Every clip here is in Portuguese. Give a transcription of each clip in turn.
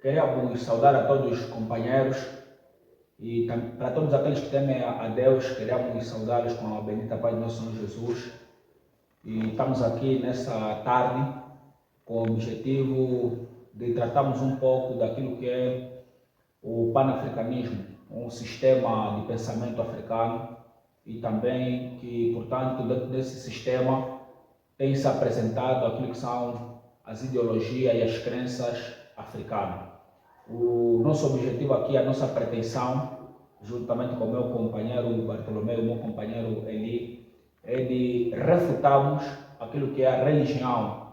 Queríamos saudar a todos os companheiros e para todos aqueles que temem a Deus, queríamos saudá-los com a bendita paz do nosso Senhor Jesus. E estamos aqui nessa tarde com o objetivo de tratarmos um pouco daquilo que é o panafricanismo, um sistema de pensamento africano e também que, portanto, dentro desse sistema tem se apresentado aquilo que são as ideologias e as crenças africanas. O nosso objetivo aqui, a nossa pretensão, juntamente com o meu companheiro Bartolomeu, o meu companheiro Eli, é de refutarmos aquilo que é a religião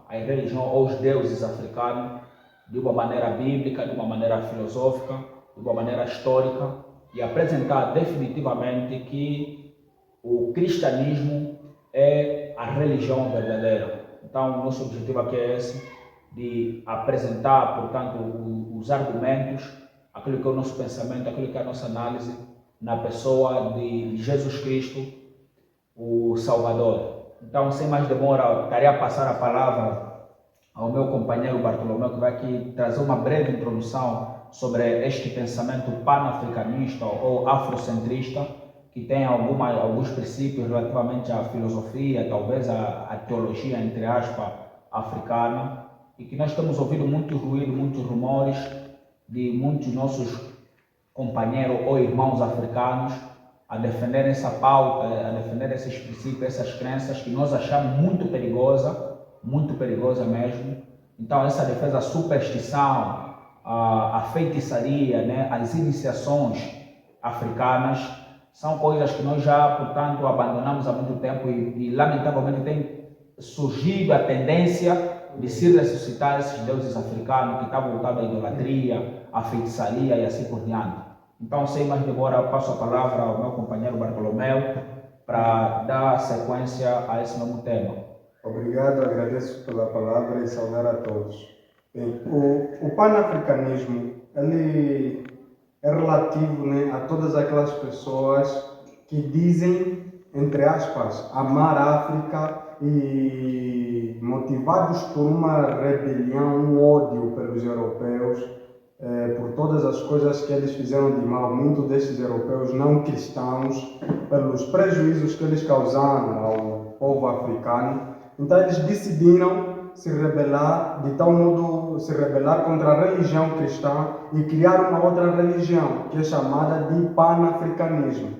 ou os deuses africanos, de uma maneira bíblica, de uma maneira filosófica, de uma maneira histórica, e apresentar definitivamente que o cristianismo é a religião verdadeira. Então, o nosso objetivo aqui é esse, de apresentar, portanto, os argumentos, aquilo que é o nosso pensamento, aquilo que é a nossa análise na pessoa de Jesus Cristo, o Salvador. Então, sem mais demora, estaria a passar a palavra ao meu companheiro Bartolomeu, que vai aqui trazer uma breve introdução sobre este pensamento panafricanista ou afrocentrista, que tem alguns princípios relativamente à filosofia, talvez à teologia, entre aspas, africana, e que nós temos ouvido muito ruído, muitos rumores de muitos nossos companheiros ou irmãos africanos a defender essa pauta, a defender esses princípios, essas crenças que nós achamos muito perigosa mesmo. Então, essa defesa, a superstição, a feitiçaria, né, as iniciações africanas, são coisas que nós já, portanto, abandonamos há muito tempo e lamentavelmente tem surgido a tendência de se ressuscitar esses deuses africanos que estavam voltados à idolatria, à feitiçaria e assim por diante. Então, sem mais demora, passo a palavra ao meu companheiro Bartolomeu para dar sequência a esse mesmo tema. Obrigado, agradeço pela palavra e saudar a todos. Bem, o panafricanismo, ele é relativo, né, a todas aquelas pessoas que dizem, entre aspas, amar a África e motivados por uma rebelião, um ódio pelos europeus, por todas as coisas que eles fizeram de mal, muitos desses europeus não cristãos, pelos prejuízos que eles causaram ao povo africano. Então eles decidiram se rebelar, de tal modo se rebelar contra a religião cristã e criar uma outra religião, que é chamada de panafricanismo.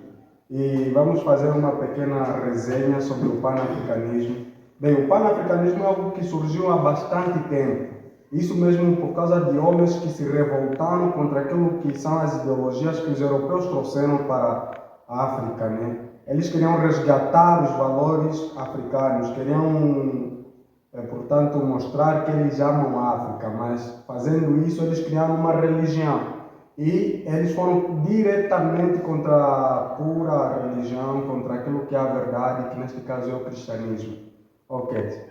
E vamos fazer uma pequena resenha sobre o panafricanismo. Bem, o panafricanismo é algo que surgiu há bastante tempo. Isso mesmo por causa de homens que se revoltaram contra aquilo que são as ideologias que os europeus trouxeram para a África, né? Eles queriam resgatar os valores africanos, queriam, portanto, mostrar que eles amam a África, mas fazendo isso eles criaram uma religião. E eles foram diretamente contra a pura religião, contra aquilo que é a verdade, que neste caso é o cristianismo. Ok.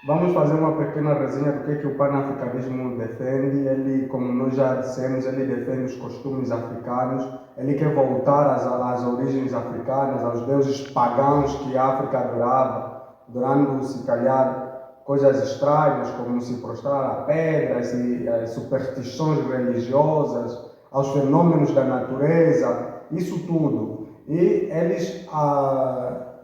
Vamos fazer uma pequena resenha do que o panafricanismo defende. Ele, como nós já dissemos, ele defende os costumes africanos. Ele quer voltar às origens africanas, aos deuses pagãos que a África adorava, adorando, se calhar, coisas estranhas, como se prostrar a pedras e as superstições religiosas, aos fenômenos da natureza, isso tudo. E eles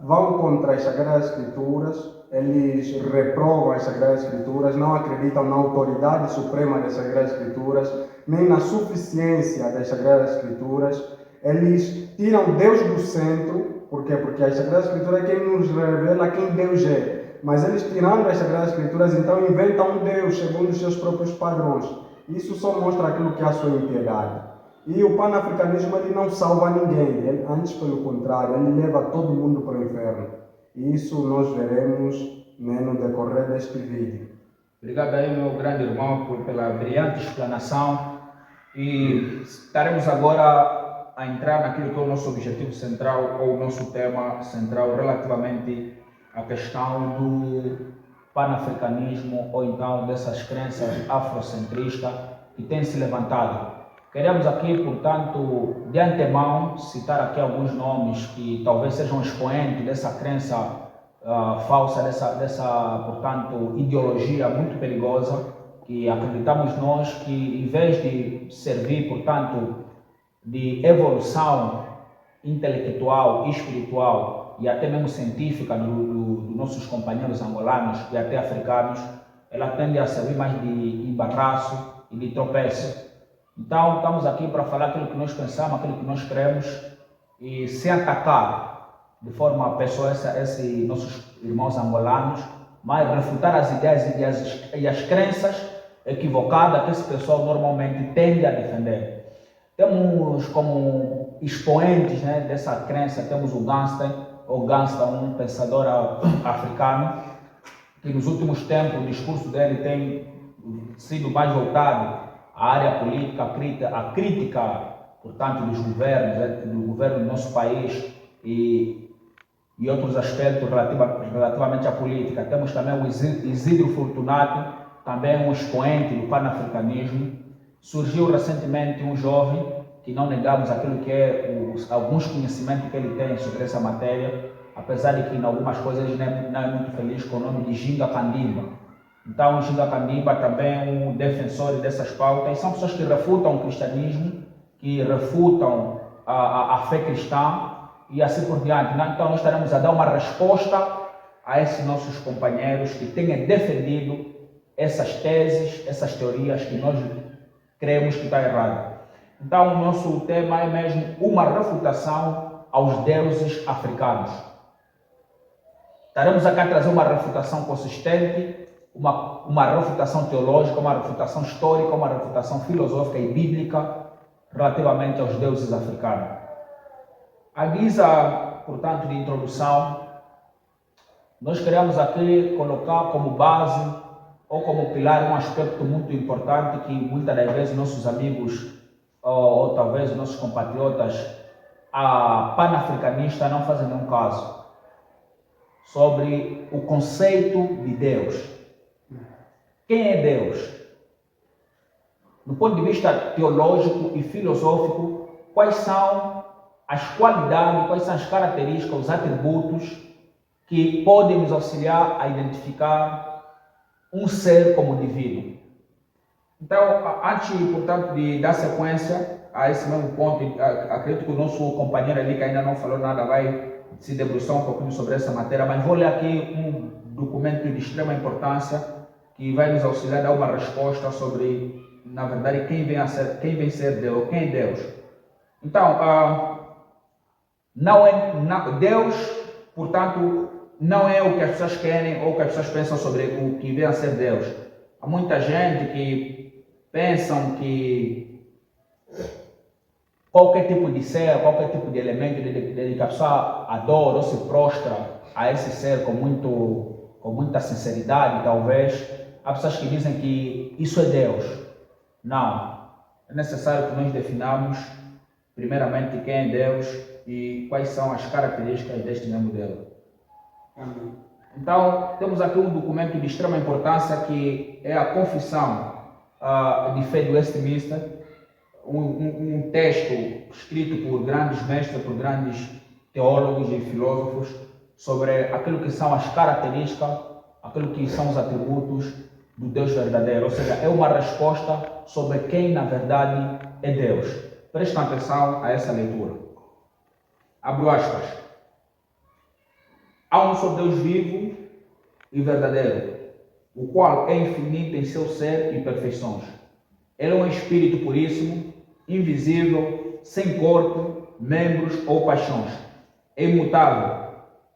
vão contra as Sagradas Escrituras, eles reprovam as Sagradas Escrituras, não acreditam na autoridade suprema das Sagradas Escrituras, nem na suficiência das Sagradas Escrituras. Eles tiram Deus do centro, por quê? Porque as Sagradas Escrituras é quem nos revela quem Deus é. Mas eles, tirando as Sagradas Escrituras, então inventam um Deus segundo os seus próprios padrões. Isso só mostra aquilo que é a sua impiedade. E o panafricanismo ele não salva ninguém, antes pelo contrário, ele leva todo mundo para o inferno. E isso nós veremos, né, no decorrer deste vídeo. Obrigado aí, meu grande irmão, pela brilhante explanação. E estaremos agora a entrar naquilo que é o nosso objetivo central, ou o nosso tema central, relativamente à questão do panafricanismo, ou então dessas crenças afrocentristas que têm se levantado. Queremos aqui, portanto, de antemão, citar aqui alguns nomes que talvez sejam expoentes dessa crença falsa, dessa, portanto, ideologia muito perigosa, e acreditamos nós que, em vez de servir, portanto, de evolução intelectual, espiritual e até mesmo científica dos nossos companheiros angolanos e até africanos, ela tende a servir mais de embaraço e de tropeço. Então, estamos aqui para falar aquilo que nós pensamos, aquilo que nós queremos e sem atacar de forma pessoal esses nossos irmãos angolanos, mas refutar as ideias e as crenças equivocadas que esse pessoal normalmente tende a defender. Temos como expoentes, né, dessa crença, temos o Gangster, um pensador africano, que nos últimos tempos o discurso dele tem sido mais voltado à área política, à crítica, portanto, dos governos, né, do governo do nosso país e outros aspectos relativamente à política. Temos também o Isidro Fortunato, também um expoente do panafricanismo. Surgiu recentemente um jovem, que não negamos aquilo que é alguns conhecimentos que ele tem sobre essa matéria, apesar de que em algumas coisas ele não é muito feliz, com o nome de Ginga Kandimba. Então, o Ginga Kandimba também é um defensor dessas pautas. São pessoas que refutam o cristianismo, que refutam a fé cristã e assim por diante. Então, nós estaremos a dar uma resposta a esses nossos companheiros que têm defendido essas teses, essas teorias que nós cremos que está errado. Então, o nosso tema é mesmo uma refutação aos deuses africanos. Estaremos aqui a trazer uma refutação consistente, uma refutação teológica, uma refutação histórica, uma refutação filosófica e bíblica relativamente aos deuses africanos. A guisa, portanto, de introdução, nós queremos aqui colocar como base ou como pilar um aspecto muito importante que muitas das vezes nossos amigos ou talvez nossos compatriotas panafricanistas não fazem nenhum caso, sobre o conceito de Deus. Quem é Deus? Do ponto de vista teológico e filosófico, quais são as qualidades, quais são as características, os atributos que podem nos auxiliar a identificar um ser como divino. Então, antes, portanto, de dar sequência a esse mesmo ponto, acredito que o nosso companheiro ali, que ainda não falou nada, vai se debruçar um pouquinho sobre essa matéria, mas vou ler aqui um documento de extrema importância que vai nos auxiliar a dar uma resposta sobre, na verdade, quem vem ser Deus, quem é Deus. Então, Deus, portanto, não é o que as pessoas querem ou o que as pessoas pensam sobre o que vem a ser Deus. Há muita gente que pensam que qualquer tipo de ser, qualquer tipo de elemento de que a pessoa adora ou se prostra a esse ser com muita sinceridade, talvez, há pessoas que dizem que isso é Deus. Não. É necessário que nós definamos primeiramente quem é Deus e quais são as características deste mesmo Deus. Amém. Então, temos aqui um documento de extrema importância que é a Confissão de Fé do Westminster, um texto escrito por grandes mestres, por grandes teólogos e filósofos sobre aquilo que são as características, aquilo que são os atributos do Deus verdadeiro, ou seja, é uma resposta sobre quem na verdade é Deus. Prestem atenção a essa leitura. Abro aspas. Há um só Deus vivo e verdadeiro, o qual é infinito em seu ser e perfeições. Ele é um espírito puríssimo, invisível, sem corpo, membros ou paixões. É imutável,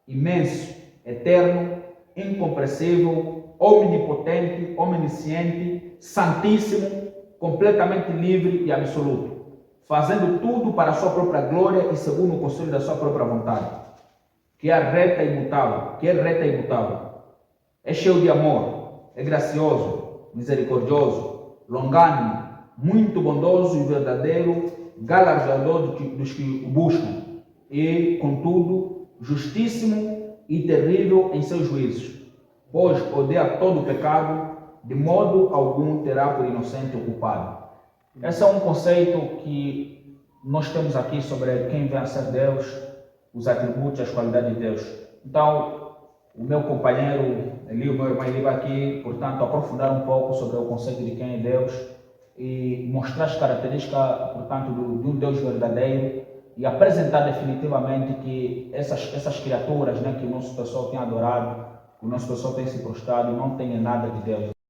imenso, eterno, incompreensível, omnipotente, omnisciente, santíssimo, completamente livre e absoluto, fazendo tudo para a sua própria glória e segundo o conselho da sua própria vontade. Que é reta e imutável, é cheio de amor, é gracioso, misericordioso, longânimo, muito bondoso e verdadeiro, galardoador dos que o buscam, e, contudo, justíssimo e terrível em seus juízos, pois odeia todo o pecado, de modo algum terá por inocente o culpado. Esse é um conceito que nós temos aqui sobre quem vem a ser Deus, os atributos, as qualidades de Deus. Então, o meu companheiro Eli, o meu irmão Eli vai aqui, portanto, aprofundar um pouco sobre o conceito de quem é Deus e mostrar as características, portanto, de um Deus verdadeiro e apresentar definitivamente que essas criaturas, né, que o nosso pessoal tem adorado, que o nosso pessoal tem se prostrado, não tem nada de Deus.